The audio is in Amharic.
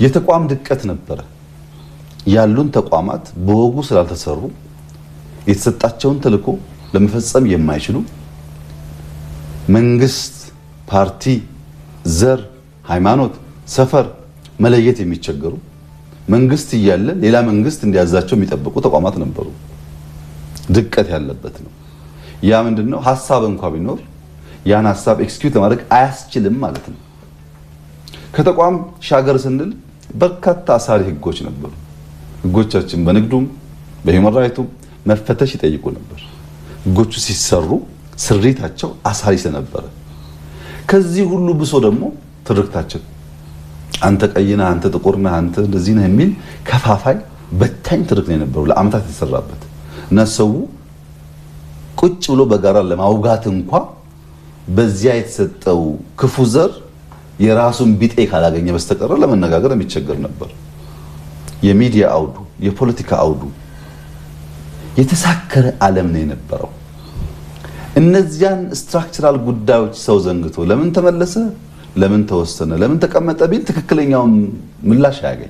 የተቋም ድቀት ነበረ። ያሉን ተቋማት በወጉ ስላልተሰሩ የተሰጣቸውን ተልዕኮ ለመፈጸም የማይችሉ መንግስት፣ ፓርቲ፣ ዘር፣ ሃይማኖት፣ ሰፈር መለየት የሚቸገሩ መንግስት እያለ ሌላ መንግስት እንዲያዛቸው የሚጠብቁ ተቋማት ነበሩ። ድቀት ያለበት ነው። ያ ምንድነው? ሐሳብ እንኳን ቢኖር ያን ሐሳብ ኤክስኪዩት ለማድረግ አያስችልም ማለት ነው። ከተቋም ሻገር ስንል በርካታ አሳሪ ህጎች ነበሩ። ህጎቻችን በንግዱም በሂውማን ራይቱም መፈተሽ ይጠይቁ ነበር። ህጎቹ ሲሰሩ ስሪታቸው አሳሪ ስለነበረ ከዚህ ሁሉ ብሶ ደግሞ ትርክታችን አንተ ቀይ ነህ፣ አንተ ጥቁር ነህ፣ አንተ እንደዚህ ነህ የሚል ከፋፋይ በታኝ ትርክ ነው የነበረው ለአመታት የተሰራበት እና ሰው ቁጭ ብሎ በጋራ ለማውጋት እንኳን በዚያ የተሰጠው ክፉ ዘር የራሱን ቢጤ ካላገኘ በስተቀር ለመነጋገር የሚቸገር ነበር። የሚዲያ አውዱ፣ የፖለቲካ አውዱ የተሳከረ ዓለም ነው የነበረው። እነዚያን ስትራክቸራል ጉዳዮች ሰው ዘንግቶ ለምን ተመለሰ፣ ለምን ተወሰነ፣ ለምን ተቀመጠ ቢል ትክክለኛውን ምላሽ አያገኝም።